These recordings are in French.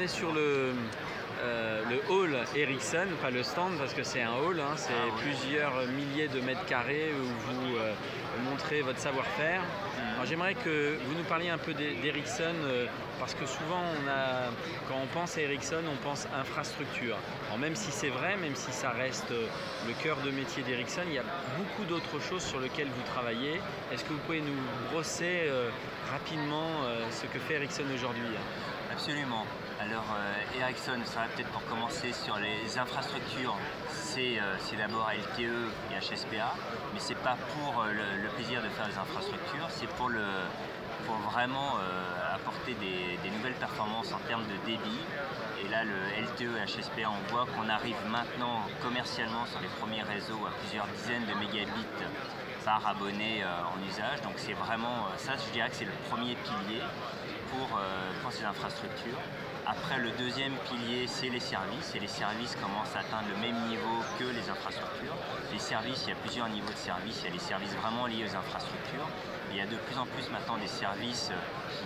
est sur le hall Ericsson, pas le stand parce que c'est un hall, hein, c'est plusieurs milliers de mètres carrés où vous montrez votre savoir-faire. Alors j'aimerais que vous nous parliez un peu d'Ericsson parce que souvent quand on pense à Ericsson, on pense infrastructure. Alors même si c'est vrai, même si ça reste le cœur de métier d'Ericsson, il y a beaucoup d'autres choses sur lesquelles vous travaillez. Est-ce que vous pouvez nous brosser rapidement ce que fait Ericsson aujourd'hui? Absolument. Alors Ericsson, ça va peut-être pour commencer sur les infrastructures, c'est d'abord LTE et HSPA, mais c'est pas pour le plaisir de faire des infrastructures, c'est pour vraiment apporter des nouvelles performances en termes de débit. Et là, le LTE et HSPA, on voit qu'on arrive maintenant commercialement sur les premiers réseaux à plusieurs dizaines de mégabits par abonné en usage. Donc c'est vraiment ça, je dirais que c'est le premier pilier pour ces infrastructures. Après, le deuxième pilier, c'est les services, et les services commencent à atteindre le même niveau que les infrastructures. Les services, il y a plusieurs niveaux de services. Il y a les services vraiment liés aux infrastructures. Il y a de plus en plus maintenant des services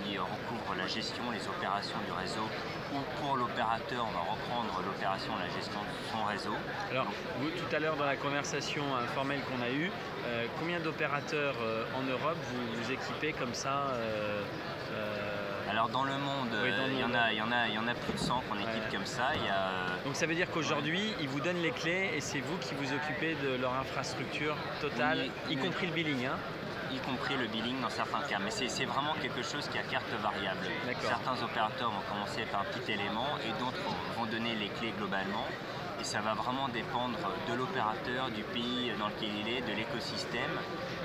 qui recouvrent la gestion, les opérations du réseau, ou pour l'opérateur, on va reprendre l'opération, la gestion de son réseau. Alors, vous, tout à l'heure dans la conversation informelle qu'on a eue, combien d'opérateurs en Europe vous équipez comme ça Alors dans le monde, il y en a plus de 100 qu'on équipe comme ça. Donc ça veut dire qu'aujourd'hui, ils vous donnent les clés et c'est vous qui vous occupez de leur infrastructure totale, y compris le billing, hein? Y compris le billing dans certains cas, mais c'est vraiment quelque chose qui est à carte variable. Certains opérateurs vont commencer par un petit élément et d'autres vont donner les clés globalement. Et ça va vraiment dépendre de l'opérateur, du pays dans lequel il est, de l'écosystème.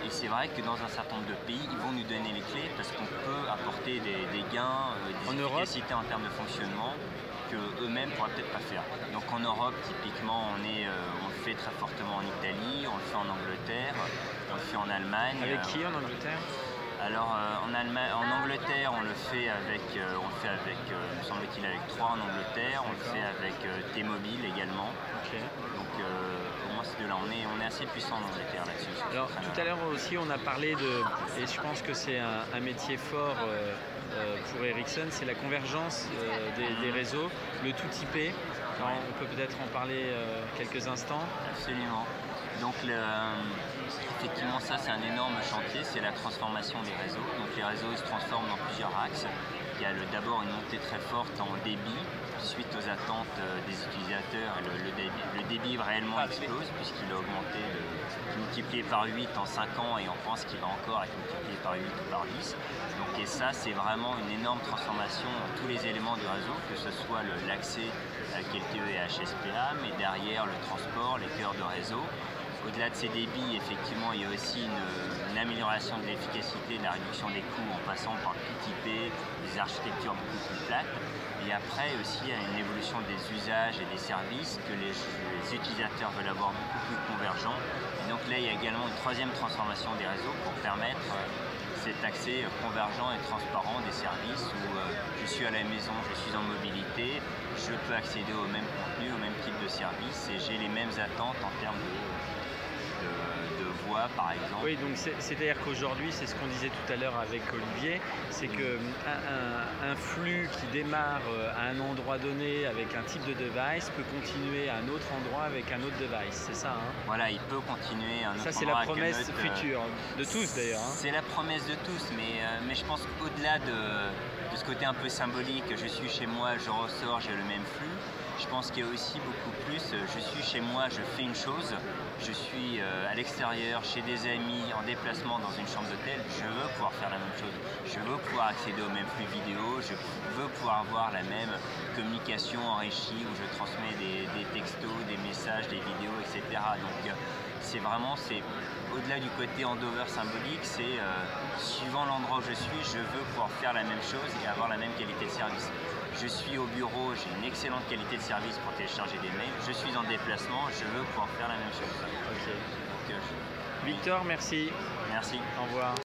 Et c'est vrai que dans un certain nombre de pays, ils vont nous donner les clés parce qu'on peut apporter des gains, des efficacités en termes de fonctionnement qu'eux-mêmes ne pourraient peut-être pas faire. Donc en Europe, typiquement, on le fait très fortement en Italie, on le fait en Angleterre, on le fait en Allemagne. Avec qui en Angleterre? Alors en Angleterre, on le fait avec, me semble-t-il, avec 3 en Angleterre, on le fait avec T-Mobile également. Okay. Donc au moins ces deux-là, on est assez puissant en Angleterre là-dessus. Alors tout à l'heure aussi, on a parlé et je pense que c'est un métier fort pour Ericsson, c'est la convergence des réseaux, le tout IP. Alors, on peut peut-être en parler quelques instants. Absolument. Donc effectivement, ça c'est un énorme chantier, c'est la transformation des réseaux. Donc les réseaux se transforment dans plusieurs axes. Il y a d'abord une montée très forte en débit suite aux attentes des utilisateurs. Le débit réellement explose puisqu'il a augmenté multiplié par 8 en 5 ans et on pense qu'il va encore être multiplié par 8 ou par 10. Donc, et ça c'est vraiment une énorme transformation dans tous les éléments du réseau, que ce soit l'accès à LTE et HSPA, mais derrière le transport, les cœurs de réseau. Au-delà de ces débits, effectivement, il y a aussi une amélioration de l'efficacité, de la réduction des coûts en passant par le PTP, des architectures beaucoup plus plates. Et après aussi, il y a une évolution des usages et des services que les utilisateurs veulent avoir beaucoup plus convergents. Et donc là, il y a également une troisième transformation des réseaux pour permettre cet accès convergent et transparent des services où je suis à la maison, je suis en mobilité, je peux accéder au même contenu, au même type de service et j'ai les mêmes attentes en termes de voix par exemple. Oui, donc c'est-à-dire qu'aujourd'hui, c'est ce qu'on disait tout à l'heure avec Olivier, c'est qu'un flux qui démarre à un endroit donné avec un type de device peut continuer à un autre endroit avec un autre device, c'est ça, hein? Voilà, il peut continuer à un autre endroit. Ça, c'est la promesse future, de tous d'ailleurs. Hein. C'est la promesse de tous, mais je pense qu'au-delà de ce côté un peu symbolique, je suis chez moi, je ressors, j'ai le même flux. Je pense qu'il y a aussi beaucoup plus, je suis chez moi, je fais une chose, je suis à l'extérieur, chez des amis, en déplacement dans une chambre d'hôtel, je veux pouvoir faire la même chose. Je veux pouvoir accéder au même flux vidéo, je veux pouvoir avoir la même communication enrichie où je transmets des textos, des messages, des vidéos, etc. Donc c'est vraiment, au-delà du côté handover symbolique, c'est suivant l'endroit où je suis, je veux pouvoir faire la même chose et avoir la même qualité de service. Je suis au bureau, j'ai une excellente qualité de service pour télécharger des mails. Je suis en déplacement, je veux pouvoir faire la même chose. Ok. Donc, Victor, merci. Merci. Au revoir.